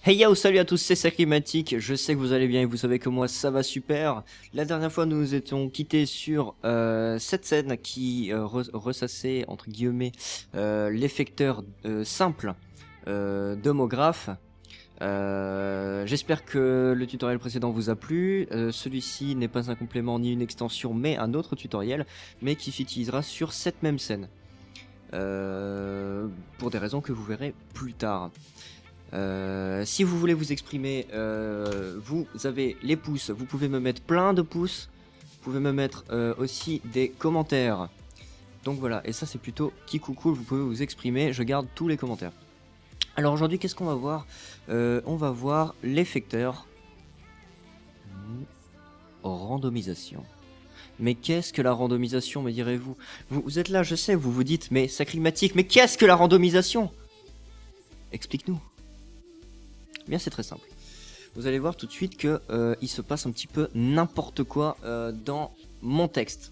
Hey yo, salut à tous, c'est Sacrimatic, je sais que vous allez bien et vous savez que moi ça va super. La dernière fois nous nous étions quittés sur cette scène qui ressassait entre guillemets l'effecteur simple d'homographe. J'espère que le tutoriel précédent vous a plu. Celui-ci n'est pas un complément ni une extension mais un autre tutoriel, mais qui s'utilisera sur cette même scène. Pour des raisons que vous verrez plus tard. Si vous voulez vous exprimer, vous avez les pouces, vous pouvez me mettre plein de pouces, vous pouvez me mettre aussi des commentaires. Donc voilà, et ça c'est plutôt qui coucou, vous pouvez vous exprimer, je garde tous les commentaires. Alors aujourd'hui, qu'est-ce qu'on va voir? On va voir l'effecteur randomisation. Mais qu'est-ce que la randomisation, me direz-vous? Vous êtes là, je sais, vous vous dites, mais Sacrimatic, mais qu'est-ce que la randomisation? Explique-nous. Bien, c'est très simple. Vous allez voir tout de suite que il se passe un petit peu n'importe quoi dans mon texte.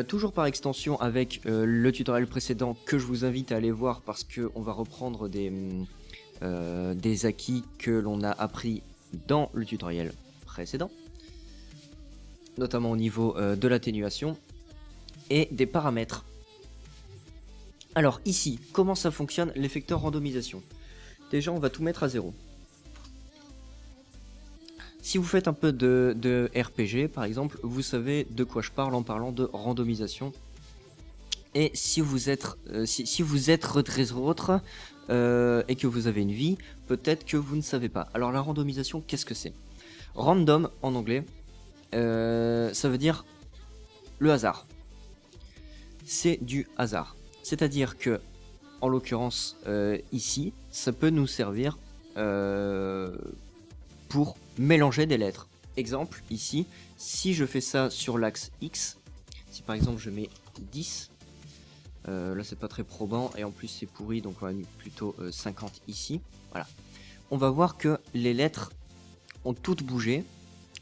Toujours par extension avec le tutoriel précédent que je vous invite à aller voir parce que on va reprendre des acquis que l'on a appris dans le tutoriel précédent, notamment au niveau de l'atténuation et des paramètres. Alors ici, comment ça fonctionne l'effecteur randomisation? Déjà, on va tout mettre à 0. Si vous faites un peu de RPG, par exemple, vous savez de quoi je parle en parlant de randomisation. Et si vous êtes si vous êtes autre et que vous avez une vie, peut-être que vous ne savez pas. Alors la randomisation, qu'est-ce que c'est? Random en anglais, ça veut dire le hasard. C'est du hasard. C'est-à-dire que en l'occurrence, ici, ça peut nous servir pour mélanger des lettres. Exemple, ici, si je fais ça sur l'axe X, si par exemple je mets 10, là c'est pas très probant, et en plus c'est pourri, donc on va mettre plutôt 50 ici. Voilà. On va voir que les lettres ont toutes bougé.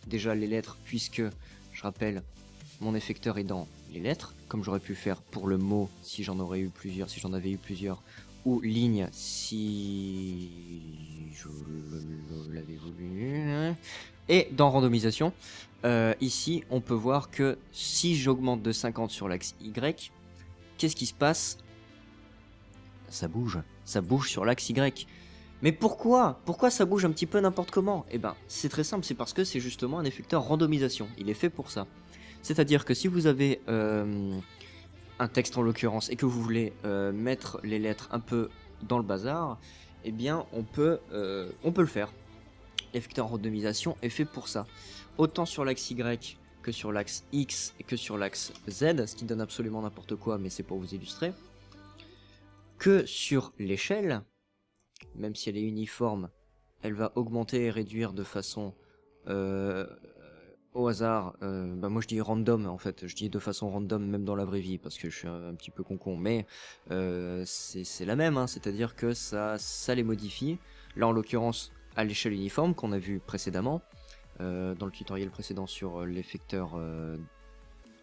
Déjà les lettres, puisque, je rappelle, mon effecteur est dans les lettres, comme j'aurais pu faire pour le mot si j'en avais eu plusieurs, ou ligne si je l'avais voulu. Et dans randomisation, ici on peut voir que si j'augmente de 50 sur l'axe Y, qu'est-ce qui se passe? Ça bouge sur l'axe Y. Mais pourquoi ça bouge un petit peu n'importe comment? Eh ben, c'est très simple, c'est parce que c'est justement un effecteur randomisation, il est fait pour ça. C'est-à-dire que si vous avez un texte en l'occurrence et que vous voulez mettre les lettres un peu dans le bazar, eh bien on peut le faire. L'effecteur randomisation est fait pour ça. Autant sur l'axe Y que sur l'axe X et que sur l'axe Z, ce qui donne absolument n'importe quoi, mais c'est pour vous illustrer. Que sur l'échelle, même si elle est uniforme, elle va augmenter et réduire de façon au hasard. Moi je dis random en fait, je dis de façon random même dans la vraie vie parce que je suis un petit peu con, mais c'est la même, hein, c'est-à-dire que ça les modifie. Là en l'occurrence à l'échelle uniforme qu'on a vu précédemment dans le tutoriel précédent sur l'effecteur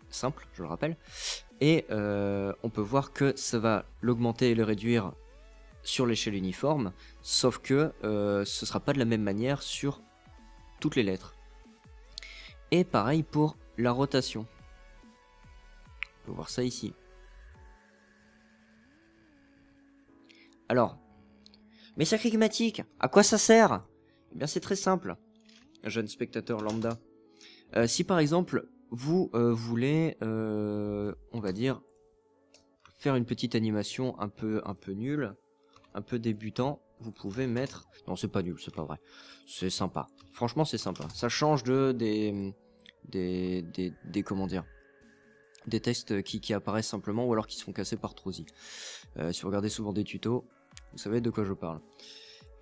simple, je le rappelle, et on peut voir que ça va l'augmenter et le réduire sur l'échelle uniforme, sauf que ce sera pas de la même manière sur toutes les lettres. Et pareil pour la rotation. On peut voir ça ici. Alors, mais Sacrimatic, à quoi ça sert? Eh bien c'est très simple, jeune spectateur lambda. Si par exemple, vous voulez, on va dire, faire une petite animation un peu nulle, un peu débutant, vous pouvez mettre... Non, c'est pas nul, c'est pas vrai. C'est sympa. Franchement, c'est sympa. Ça change des comment dire, des textes qui apparaissent simplement ou alors qui se font casser par Trozy. Si vous regardez souvent des tutos, vous savez de quoi je parle.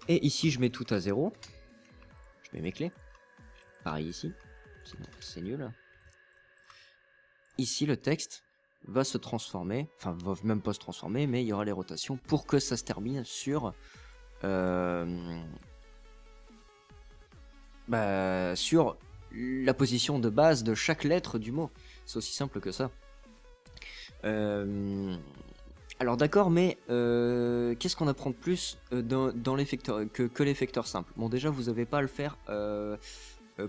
Et ici, je mets tout à 0. Je mets mes clés. Pareil ici. Sinon, c'est nul. Ici, le texte va se transformer, enfin va même pas se transformer, mais il y aura les rotations pour que ça se termine sur sur la position de base de chaque lettre du mot. C'est aussi simple que ça. Alors d'accord, mais qu'est-ce qu'on apprend de plus dans l'effecteur que l'effecteur simple? Bon, déjà, vous n'avez pas à le faire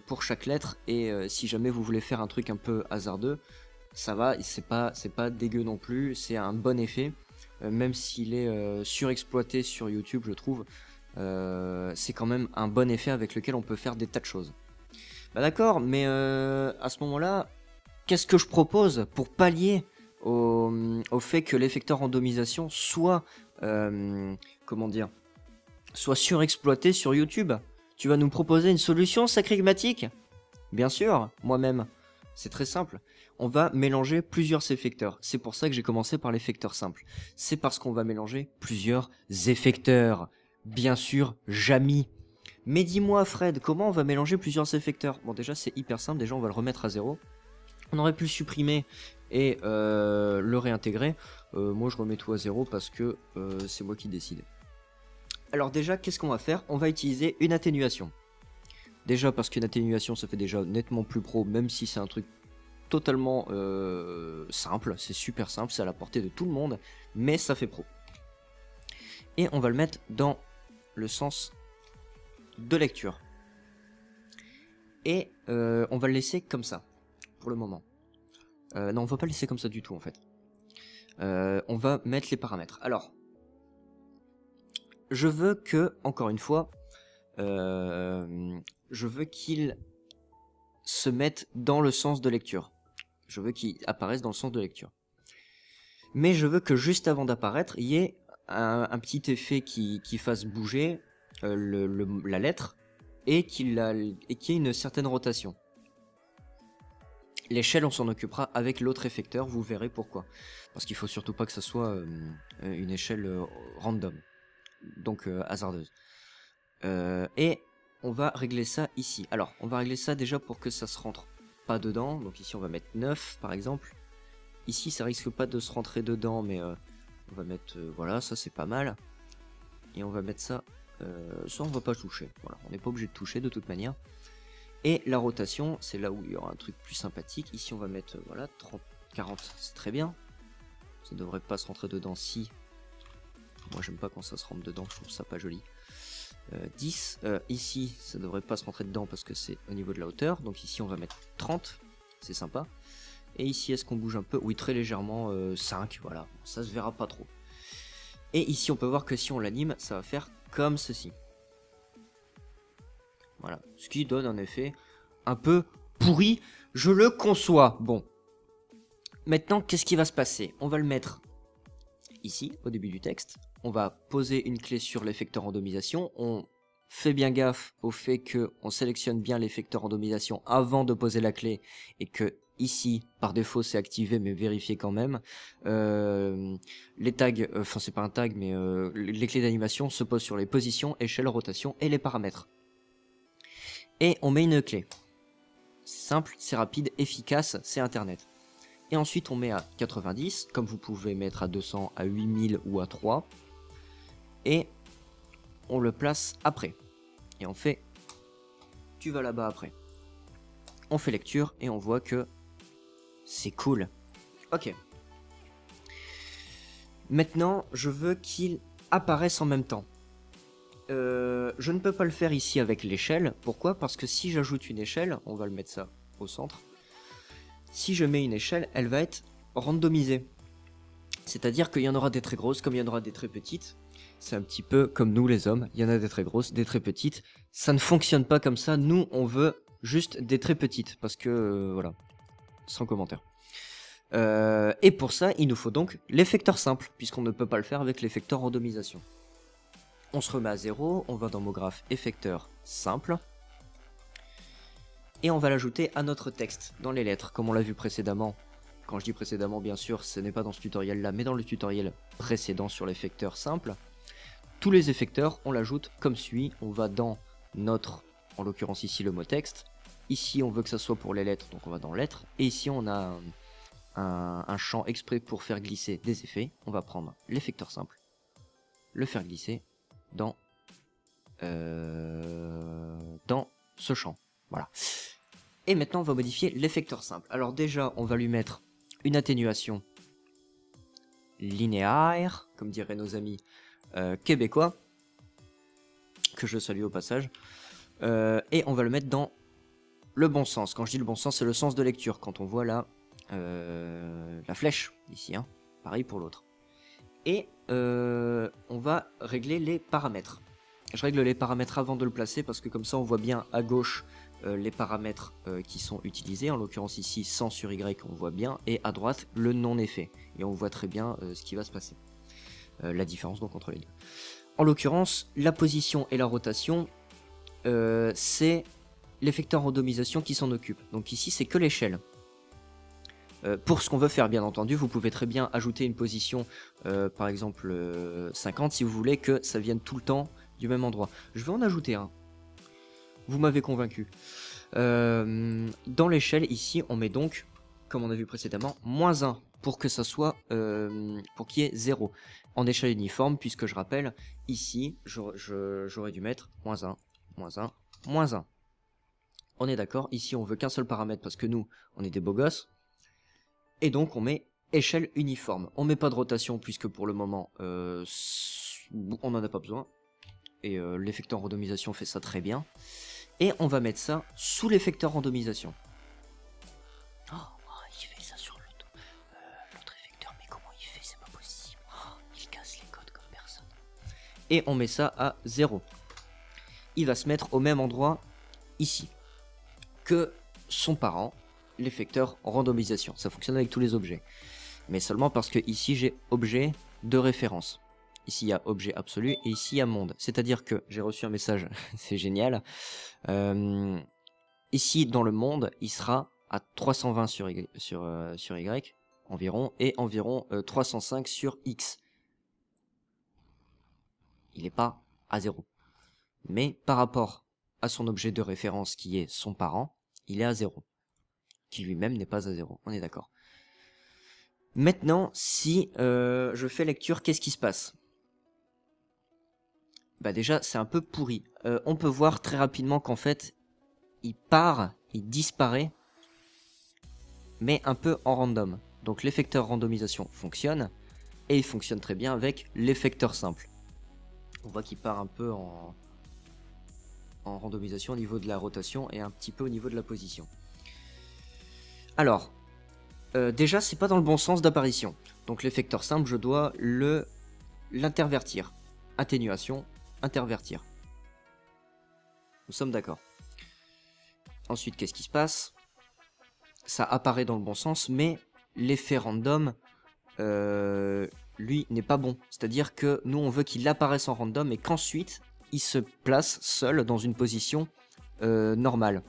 pour chaque lettre, et si jamais vous voulez faire un truc un peu hasardeux, ça va, c'est pas dégueu non plus, c'est un bon effet, même s'il est surexploité sur YouTube, je trouve. C'est quand même un bon effet avec lequel on peut faire des tas de choses. Bah d'accord, mais à ce moment-là, qu'est-ce que je propose pour pallier au fait que l'effecteur randomisation soit, comment dire, soit surexploité sur YouTube? Tu vas nous proposer une solution, Sacrégmatique? Bien sûr, moi-même. C'est très simple. On va mélanger plusieurs effecteurs. C'est pour ça que j'ai commencé par l'effecteur simple. C'est parce qu'on va mélanger plusieurs effecteurs. Bien sûr, jamais. Mais dis-moi, Fred, comment on va mélanger plusieurs effecteurs? Bon, déjà, c'est hyper simple. Déjà, on va le remettre à 0. On aurait pu le supprimer et le réintégrer. Moi, je remets tout à 0 parce que c'est moi qui décide. Alors déjà, qu'est-ce qu'on va faire? On va utiliser une atténuation. Déjà parce qu'une atténuation, ça fait déjà nettement plus pro, même si c'est un truc totalement simple. C'est super simple, c'est à la portée de tout le monde, mais ça fait pro. Et on va le mettre dans le sens de lecture. Et on va le laisser comme ça, pour le moment. Non, on va pas le laisser comme ça du tout, en fait. On va mettre les paramètres. Alors, je veux que, encore une fois, je veux qu'il se mette dans le sens de lecture. Je veux qu'il apparaisse dans le sens de lecture. Mais je veux que juste avant d'apparaître, il y ait un petit effet qui fasse bouger la lettre et qu'il y ait une certaine rotation. L'échelle, on s'en occupera avec l'autre effecteur, vous verrez pourquoi. Parce qu'il faut surtout pas que ça soit une échelle random, donc hasardeuse. Et on va régler ça ici. Alors, on va régler ça déjà pour que ça se rentre pas dedans. Donc ici, on va mettre 9 par exemple. Ici, ça risque pas de se rentrer dedans, mais on va mettre, voilà, ça c'est pas mal. Et on va mettre ça, ça on va pas toucher. Voilà, on n'est pas obligé de toucher de toute manière. Et la rotation, c'est là où il y aura un truc plus sympathique. Ici, on va mettre, voilà, 30, 40, c'est très bien. Ça devrait pas se rentrer dedans si... Moi, j'aime pas quand ça se rentre dedans, je trouve ça pas joli. 10, ici, ça devrait pas se rentrer dedans parce que c'est au niveau de la hauteur. Donc ici, on va mettre 30, c'est sympa. Et ici, est-ce qu'on bouge un peu? Oui, très légèrement, 5, voilà, ça se verra pas trop. Et ici, on peut voir que si on l'anime, ça va faire comme ceci. Voilà, ce qui donne un effet un peu pourri, je le conçois. Bon, maintenant, qu'est-ce qui va se passer? On va le mettre ici, au début du texte. On va poser une clé sur l'effecteur randomisation. On fait bien gaffe au fait qu'on sélectionne bien l'effecteur randomisation avant de poser la clé et que ici, par défaut, c'est activé, mais vérifiez quand même. Les tags, enfin c'est pas un tag, mais les clés d'animation se posent sur les positions, échelle, rotation et les paramètres. Et on met une clé. C'est simple, c'est rapide, efficace, c'est Internet. Et ensuite on met à 90, comme vous pouvez mettre à 200, à 8000 ou à 3. Et on le place après. Et on fait, tu vas là-bas après. On fait lecture et on voit que c'est cool. Ok. Maintenant, je veux qu'il apparaisse en même temps. Je ne peux pas le faire ici avec l'échelle. Pourquoi? Parce que si j'ajoute une échelle, on va le mettre ça au centre. Si je mets une échelle, elle va être randomisée. C'est-à-dire qu'il y en aura des très grosses comme il y en aura des très petites. C'est un petit peu comme nous les hommes. Il y en a des très grosses, des très petites. Ça ne fonctionne pas comme ça. Nous, on veut juste des très petites. Parce que, voilà, sans commentaire. Et pour ça, il nous faut donc l'effecteur simple, puisqu'on ne peut pas le faire avec l'effecteur randomisation. On se remet à 0, on va dans mot graphe effecteur simple. Et on va l'ajouter à notre texte, dans les lettres, comme on l'a vu précédemment. Quand je dis précédemment, bien sûr, ce n'est pas dans ce tutoriel-là, mais dans le tutoriel précédent sur l'effecteur simple. Tous les effecteurs, on l'ajoute comme suit. On va dans notre, en l'occurrence ici, le mot texte. Ici, on veut que ça soit pour les lettres, donc on va dans lettres. Et ici, on a un champ exprès pour faire glisser des effets. On va prendre l'effecteur simple, le faire glisser dans ce champ. Voilà. Et maintenant, on va modifier l'effecteur simple. Alors déjà, on va lui mettre une atténuation linéaire, comme diraient nos amis québécois, que je salue au passage, et on va le mettre dans le bon sens. Quand je dis le bon sens, c'est le sens de lecture, quand on voit là la flèche ici, hein. Pareil pour l'autre. Et on va régler les paramètres. Je règle les paramètres avant de le placer parce que comme ça on voit bien à gauche les paramètres qui sont utilisés, en l'occurrence ici 100 sur Y on voit bien, et à droite le non effet, et on voit très bien ce qui va se passer, la différence donc entre les deux. En l'occurrence la position et la rotation c'est l'effecteur randomisation qui s'en occupe, donc ici c'est que l'échelle. Pour ce qu'on veut faire bien entendu, vous pouvez très bien ajouter une position par exemple 50 si vous voulez que ça vienne tout le temps du même endroit. Je vais en ajouter un. Vous m'avez convaincu. Dans l'échelle, ici, on met donc, comme on a vu précédemment, -1 pour que ça soit, pour qu'il y ait 0. En échelle uniforme, puisque je rappelle, ici, j'aurais dû mettre -1, -1, -1. On est d'accord, ici on veut qu'un seul paramètre parce que nous, on est des beaux gosses. Et donc on met échelle uniforme. On met pas de rotation puisque pour le moment, on n'en a pas besoin. Et l'effecteur randomisation fait ça très bien. Et on va mettre ça sous l'effecteur randomisation. Oh, il fait ça sur l'autre effecteur, mais comment il fait? C'est pas possible. Oh, il casse les codes comme personne. Et on met ça à 0. Il va se mettre au même endroit ici que son parent, l'effecteur randomisation. Ça fonctionne avec tous les objets. Mais seulement parce que ici j'ai objet de référence. Ici il y a objet absolu et ici il y a monde. C'est-à-dire que j'ai reçu un message, c'est génial. Ici dans le monde, il sera à 320 sur Y environ et environ 305 sur X. Il n'est pas à 0. Mais par rapport à son objet de référence qui est son parent, il est à 0. Qui lui-même n'est pas à 0. On est d'accord. Maintenant, si je fais lecture, qu'est-ce qui se passe? Bah déjà, c'est un peu pourri. On peut voir très rapidement qu'en fait, il part, il disparaît, mais un peu en random. Donc l'effecteur randomisation fonctionne, et il fonctionne très bien avec l'effecteur simple. On voit qu'il part un peu en randomisation au niveau de la rotation et un petit peu au niveau de la position. Alors, déjà, c'est pas dans le bon sens d'apparition. Donc l'effecteur simple, je dois l'intervertir. Atténuation, intervertir. Nous sommes d'accord. Ensuite, qu'est-ce qui se passe? Ça apparaît dans le bon sens, mais l'effet random, lui, n'est pas bon. C'est-à-dire que nous, on veut qu'il apparaisse en random et qu'ensuite, il se place seul dans une position normale.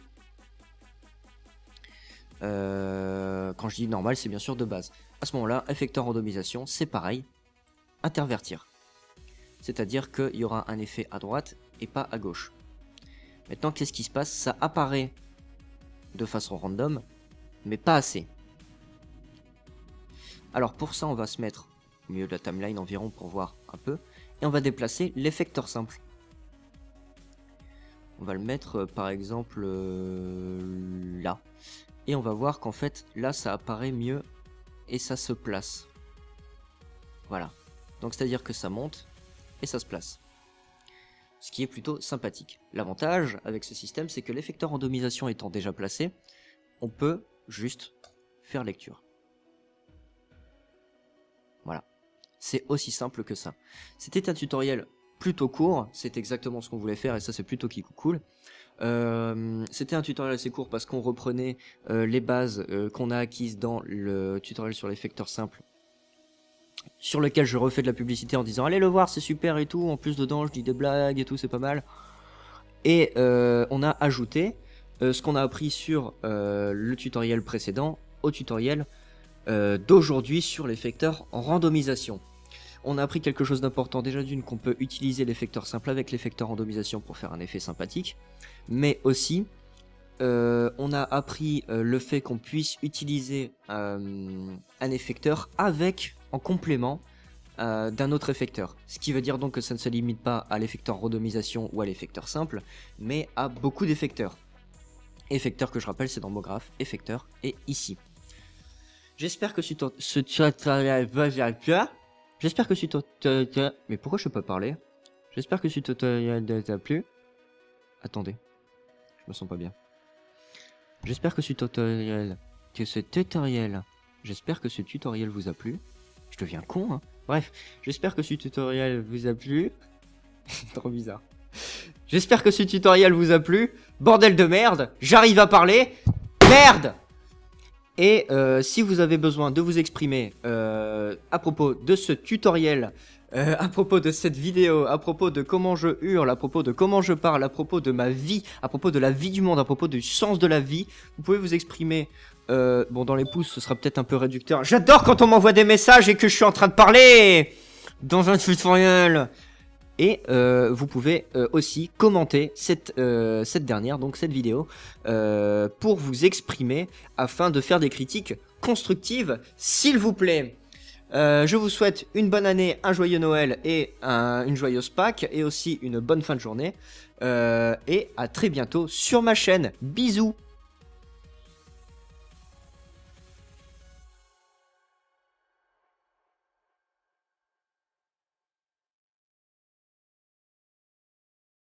Quand je dis normal, c'est bien sûr de base. À ce moment-là, effecteur randomisation, c'est pareil, intervertir. C'est-à-dire qu'il y aura un effet à droite et pas à gauche. Maintenant, qu'est-ce qui se passe? Ça apparaît de façon random, mais pas assez. Alors pour ça, on va se mettre au milieu de la timeline environ pour voir un peu, et on va déplacer l'effecteur simple. On va le mettre par exemple là. Et on va voir qu'en fait, là, ça apparaît mieux et ça se place. Voilà. Donc, c'est-à-dire que ça monte et ça se place. Ce qui est plutôt sympathique. L'avantage avec ce système, c'est que l'effecteur randomisation étant déjà placé, on peut juste faire lecture. Voilà. C'est aussi simple que ça. C'était un tutoriel plutôt court, c'est exactement ce qu'on voulait faire et ça c'est plutôt cool. C'était un tutoriel assez court parce qu'on reprenait les bases qu'on a acquises dans le tutoriel sur l'effecteur simple, sur lequel je refais de la publicité en disant allez le voir, c'est super et tout, en plus dedans je dis des blagues et tout, c'est pas mal. Et on a ajouté ce qu'on a appris sur le tutoriel précédent au tutoriel d'aujourd'hui sur l'effecteur en randomisation. On a appris quelque chose d'important, déjà d'une qu'on peut utiliser l'effecteur simple avec l'effecteur randomisation pour faire un effet sympathique, mais aussi on a appris le fait qu'on puisse utiliser un effecteur avec, en complément d'un autre effecteur. Ce qui veut dire donc que ça ne se limite pas à l'effecteur randomisation ou à l'effecteur simple, mais à beaucoup d'effecteurs. Effecteur que je rappelle, c'est dans mot graphe, effecteur et ici. J'espère que ce tutoriel va bien. J'espère que ce tutoriel... Mais pourquoi je peux pas parler? J'espère que ce tutoriel t'a plu. Attendez. Je me sens pas bien. J'espère que ce tutoriel... J'espère que ce tutoriel vous a plu. Je deviens con, hein. Bref, j'espère que ce tutoriel vous a plu. C'est trop bizarre. J'espère que ce tutoriel vous a plu. Bordel de merde, j'arrive à parler. Merde! Et si vous avez besoin de vous exprimer à propos de ce tutoriel, à propos de cette vidéo, à propos de comment je hurle, à propos de comment je parle, à propos de ma vie, à propos de la vie du monde, à propos du sens de la vie, vous pouvez vous exprimer. Bon, dans les pouces, ce sera peut-être un peu réducteur. J'adore quand on m'envoie des messages et que je suis en train de parler dans un tutoriel. Et vous pouvez aussi commenter cette dernière, donc cette vidéo, pour vous exprimer afin de faire des critiques constructives, s'il vous plaît. Je vous souhaite une bonne année, un joyeux Noël et une joyeuse Pâques, et aussi une bonne fin de journée. Et à très bientôt sur ma chaîne. Bisous!